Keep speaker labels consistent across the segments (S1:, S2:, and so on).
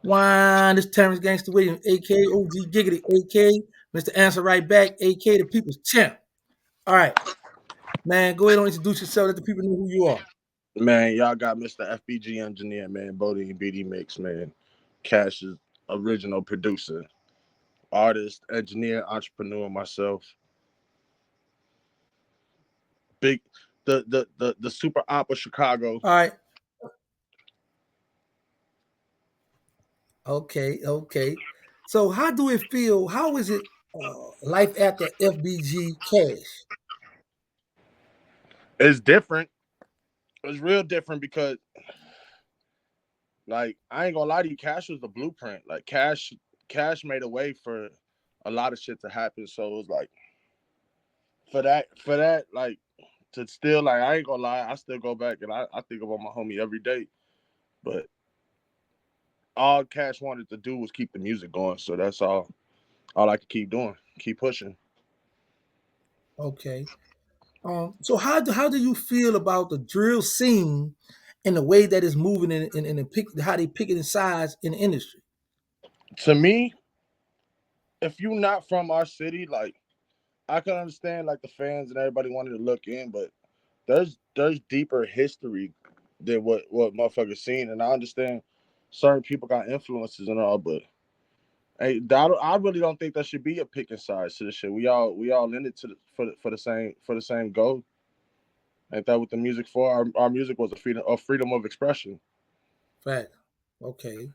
S1: Wine, this Terrence Gangster Williams, AK OG Giggity, AK Mr. Answer Right Back, AK the People's Champ. All right, man, go ahead and introduce yourself. Let the people know who you are.
S2: Man, y'all got Mr. FBG engineer, man, BoDene BDmixx, man. Cash's original producer, artist, engineer, entrepreneur, myself. Big the super op of Chicago.
S1: All right, okay. So, how do it feel? How is it life after FBG Cash?
S2: It's different. It's real different because like I ain't gonna lie to you, Cash was the blueprint. Like Cash made a way for a lot of shit to happen. So it was like for that, like to still like I ain't gonna lie, I still go back and I think about my homie every day. But all Cash wanted to do was keep the music going. So that's all I could keep doing. Keep pushing.
S1: Okay. So how do you feel about the drill scene and the way that it's moving in the how they pick it in size in the industry?
S2: To me, if you not from our city, like I can understand like the fans and everybody wanted to look in, but there's deeper history than what motherfuckers seen, and I understand certain people got influences and all, but hey, I really don't think that should be a picking size to the shit. We all in it for the same goal. Ain't that what the music for? Our music was a freedom of expression.
S1: Fact. Okay.
S2: That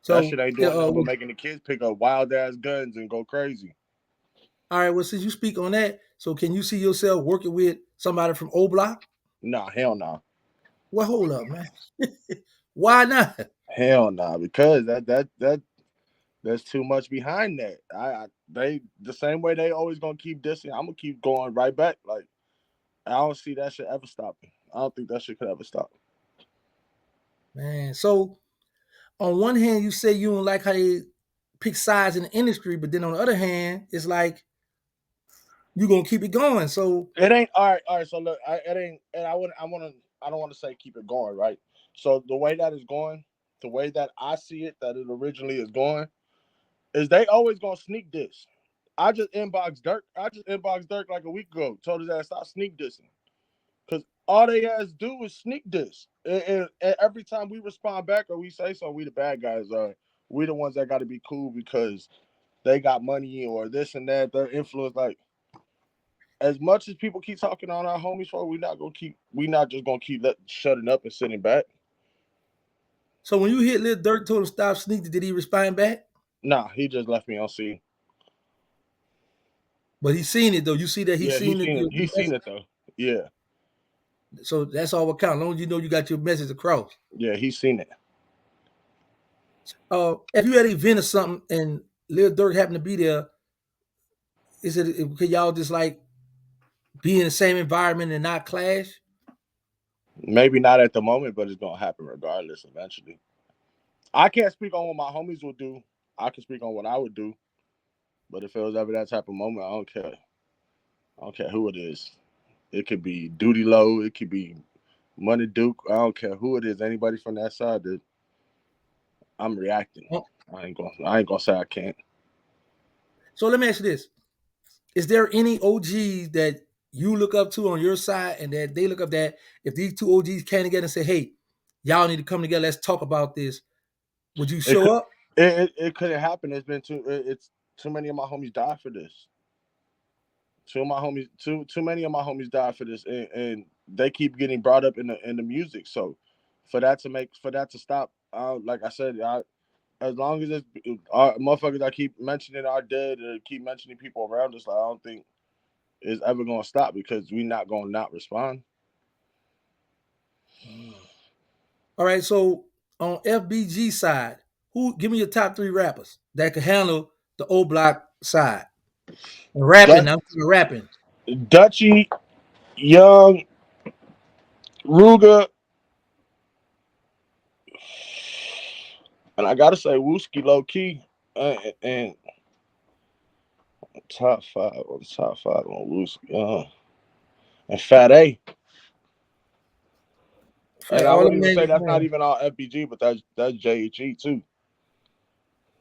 S1: So
S2: shit ain't
S1: yeah,
S2: doing nothing but making the kids pick up wild ass guns and go crazy.
S1: all right. Well, since you speak on that, so can you see yourself working with somebody from OBlock?
S2: Nah, hell nah.
S1: Well, hold up, man. Why not?
S2: Hell nah, because there's too much behind that. They the same way they always gonna keep dissing. I'm gonna keep going right back. Like I don't see that shit ever stopping. I don't think that shit could ever stop.
S1: Man, so on one hand, you say you don't like how they pick sides in the industry, but then on the other hand, it's like you're gonna keep it going. So
S2: It ain't all right. All right. So look, it ain't, and I don't want to say keep it going, right? So the way that is going, the way that I see it, that it originally is going, is they always gonna sneak diss. I just inboxed Dirk like a week ago. Told his ass stop sneak dissing. Because all they ass do is sneak diss. And every time we respond back or we say so, we the bad guys are. We the ones that got to be cool because they got money or this and that. Their influence, like as much as people keep talking on our homies for, we not just gonna keep shutting up and sitting back.
S1: so when you hit Lil Durk told him stop sneaking, did he respond back?
S2: Nah, he just left me on scene.
S1: But he seen it though. You see that he
S2: Yeah, he
S1: seen it.
S2: seen it.
S1: Your
S2: He seen
S1: message.
S2: it though. Yeah,
S1: So that's all what counts. As long as you know you got your message across.
S2: yeah, he seen it.
S1: If you had an event or something and Lil Durk happened to be there, could y'all just like be in the same environment and not clash?
S2: Maybe not at the moment, but it's gonna happen regardless eventually. I can't speak on what my homies will do. I can speak on what I would do. But if it was ever that type of moment, I don't care. I don't care who it is. It could be Duty Low. It could be Money Duke. I don't care who it is. Anybody from that side, that I'm reacting.
S1: Oh,
S2: I ain't gonna say I can't.
S1: so let me ask you this: is there any OGs that you look up to on your side and that they look up that if these two OGs came together and say, "Hey, y'all need to come together. Let's talk about this." Would you
S2: It
S1: show
S2: could.
S1: up?
S2: It couldn't happen. It's too many of my homies died for this. Too many of my homies died for this, and they keep getting brought up in the music. So for that to stop, like I said, as long as our motherfuckers that keep mentioning are dead or keep mentioning people around us, like, I don't think it's ever gonna stop because we not gonna not respond.
S1: All right. So on FBG side, who give me your top three rappers that could handle the O Block side and rapping?
S2: Dut-
S1: I'm rapping.
S2: Dutchy, Young, Ruga, and I gotta say Wooski low key, and top five on Wooski, and Fat A. And I
S1: All
S2: wouldn't
S1: them
S2: even say
S1: names,
S2: that's not
S1: man.
S2: even all FBG, but that's JHE too.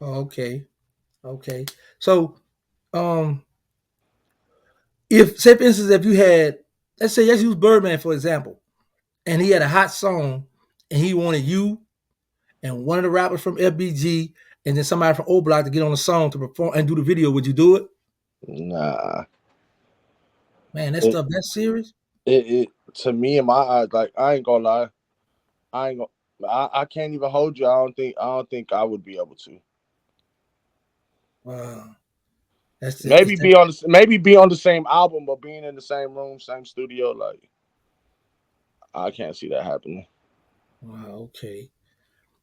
S1: Okay. Okay. So, um, if say for instance, if you had, let's use Birdman for example, and he had a hot song, and he wanted you and one of the rappers from FBG and then somebody from OBlock to get on the song to perform and do the video, would you do it?
S2: Nah.
S1: Man, that
S2: It,
S1: stuff that serious?
S2: it to me in my eyes, like I ain't gonna lie, I ain't gonna. I can't even hold you. I don't think I would be able to.
S1: Wow. That's it.
S2: Maybe be on the same album, but being in the same room, same studio, like I can't see that happening.
S1: Wow. Okay.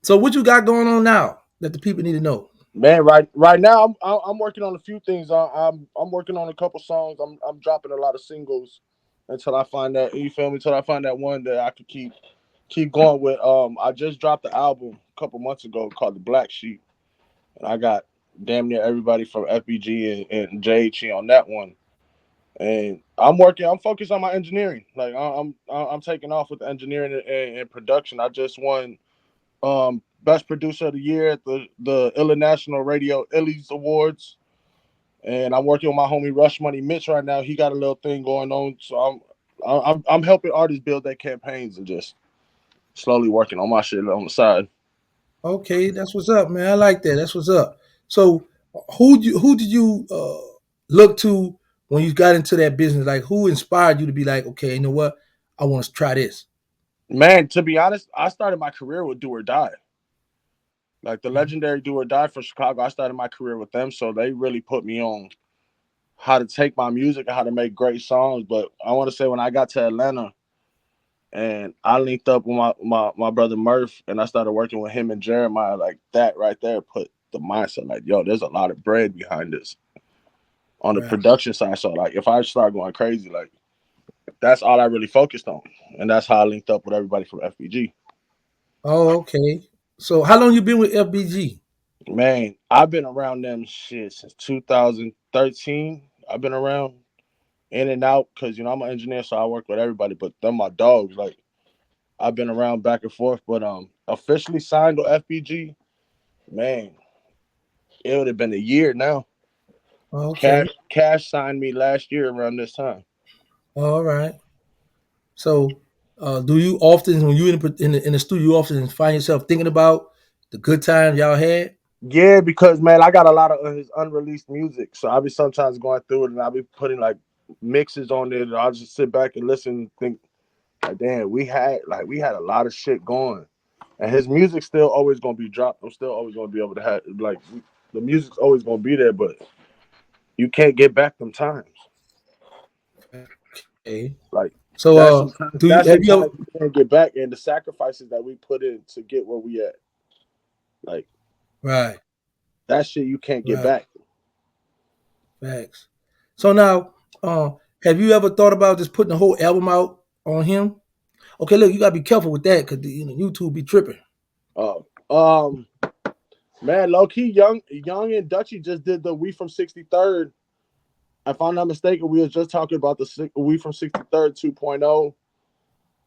S1: So what you got going on now that the people need to know?
S2: Man, right now I'm working on a few things. I'm working on a couple songs. I'm dropping a lot of singles until I find that, you feel me, until I find that one that I could keep going with. I just dropped the album a couple months ago called The Black Sheep, and I got damn near everybody from FBG and JHE on that one. And I'm focused on my engineering. Like I'm taking off with the engineering and production. I just won best producer of the year at the International Radio Illies Awards. And I'm working with my homie Rush Money Mitch right now. He got a little thing going on, so I'm helping artists build their campaigns and just slowly working on my shit on the side.
S1: Okay, that's what's up, man. I like that. That's what's up. So who did you look to when you got into that business? Like who inspired you to be like, okay, you know what? I want to try this.
S2: Man, to be honest, I started my career with Do or Die. Like the legendary Do or Die from Chicago, I started my career with them, so they really put me on how to take my music and how to make great songs. But I want to say when I got to Atlanta and I linked up with my brother Murph and I started working with him and Jeremiah, like that right there put the mindset like, yo, there's a lot of bread behind this on the
S1: Right.
S2: production side. So like if I start going crazy, like that's all I really focused on. And that's how I linked up with everybody from FBG.
S1: Oh, okay. So how long you been with FBG?
S2: Man, I've been around them shit since 2013. I've been around in and out because I'm an engineer, so I work with everybody. But they're my dogs. Like I've been around back and forth, but officially signed to FBG. Man, it would have been a year now.
S1: Okay.
S2: Cash signed me last year around this time.
S1: All right. So, do you often, when you in the studio, you often find yourself thinking about the good times y'all had?
S2: Yeah, because man, I got a lot of his unreleased music, so I'll be sometimes going through it and I'll be putting like mixes on it. And I'll just sit back and listen, and think, like, damn, we had a lot of shit going, and his music's still always gonna be dropped. I'm still always gonna be able to have like the music's always gonna be there, but you can't get back them times.
S1: Okay.
S2: Like
S1: So,
S2: that's sometimes
S1: do you
S2: that's
S1: have you ever?
S2: sometimes you can't get back, and the sacrifices that we put in to get where we at, like
S1: Right.
S2: that shit you can't get
S1: Right.
S2: back.
S1: Facts. So now, uh, have you ever thought about just putting the whole album out on him? Okay, look, you gotta be careful with that because YouTube be tripping.
S2: Uh, um, man, low key, young and Dutchy just did the We from 63rd. If I'm not mistaken, we were just talking about the We from 63rd 2.0.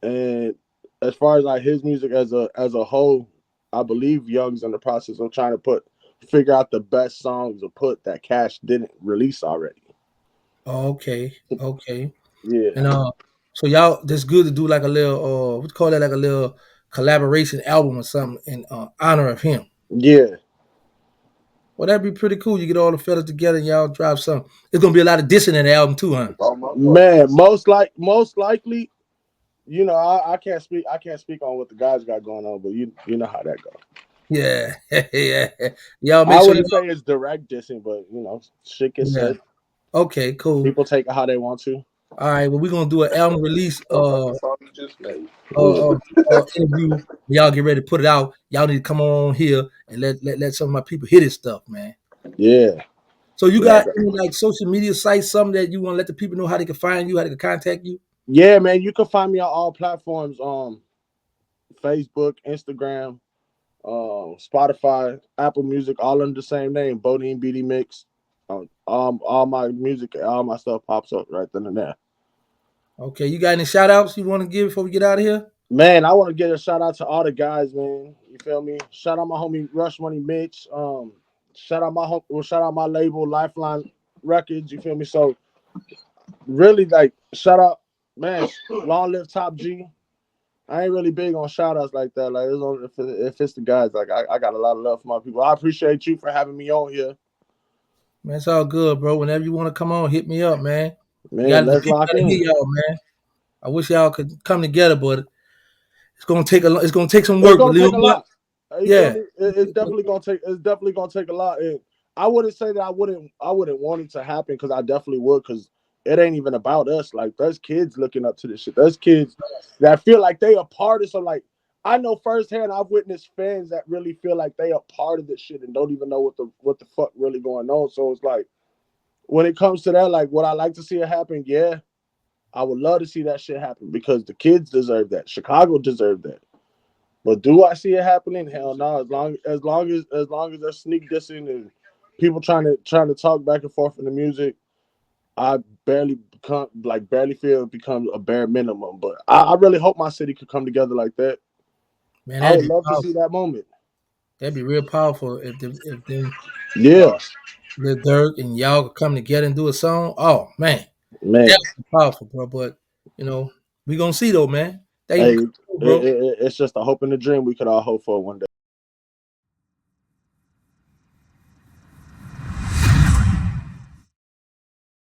S2: And as far as like his music as a whole, I believe Young's in the process of trying to figure out the best songs to put that Cash didn't release already.
S1: Okay. Okay.
S2: Yeah,
S1: And so y'all, that's good to do like a little, what you call that, like a little collaboration album or something in honor of him.
S2: yeah,
S1: Well, that'd be pretty cool. You get all the fellas together and y'all drop something. There's gonna be a lot of dissing in the album too, huh?
S2: man. Most likely, I can't speak on what the guys got going on, but you know how that goes.
S1: Yeah, yeah. Y'all
S2: I
S1: make sure you.
S2: wouldn't say it's direct dissing, but shit gets
S1: Yeah.
S2: said.
S1: Okay. Cool.
S2: People take it how they want to.
S1: All right. Well, we're gonna do an album release
S2: The song you just made.
S1: uh, uh, interview. Y'all get ready to put it out. Y'all need to come on here and let some of my people hear this stuff, man.
S2: Yeah,
S1: So you
S2: yeah,
S1: got any like social media sites, something that you want to let the people know how they can find you, how they can contact you?
S2: yeah, man. You can find me on all platforms. Facebook, Instagram, Spotify, Apple Music, all under the same name, BoDene BDmixx. All my music, all my stuff pops up right then and there.
S1: Okay. You got any shout outs you want to give before we get out of here?
S2: Man, I want to give a shout out to all the guys, man. You feel me? Shout out my homie Rush Money Mitch. shout out my label, Lifeline Records. You feel me? So really, like, shout out, man. Long live Top G. I ain't really big on shout outs like that. Like, if it's the guys, like, I got a lot of love for my people. I appreciate you for having me on here.
S1: Man, it's all good, bro. Whenever you want to come on, hit me up, man.
S2: Man,
S1: The
S2: let's
S1: people
S2: lock
S1: gotta hear
S2: in.
S1: y'all, man. I wish y'all could come together, but it's gonna take some
S2: It's
S1: work. But
S2: gonna
S1: Lil
S2: take a
S1: Durk,
S2: lot. You feel
S1: yeah,
S2: me? It's definitely gonna take a lot. And I wouldn't say that I wouldn't want it to happen, because I definitely would, because it ain't even about us. Like, there's kids looking up to this shit. There's kids that feel like they a part of. So, like, I know firsthand, I've witnessed fans that really feel like they a part of this shit and don't even know what the fuck really going on. So it's like, when it comes to that, like, would I like to see it happen? Yeah, I would love to see that shit happen, because the kids deserve that. Chicago deserve that. But do I see it happening? Hell no. As long as they're sneak dissing and people trying to talk back and forth in the music, I barely feel it becomes a bare minimum. But I really hope my city could come together like that.
S1: man,
S2: I
S1: that'd
S2: would
S1: be
S2: love to see
S1: powerful.
S2: that moment.
S1: That'd be real powerful if them
S2: Yeah,
S1: Lil Durk and y'all could come together and do a song. Oh man,
S2: man.
S1: that'd be powerful, bro. But you know, we gonna see though, man. Thank you
S2: Hey,
S1: for coming, bro.
S2: it's just a hope and a dream we could all hope for one day.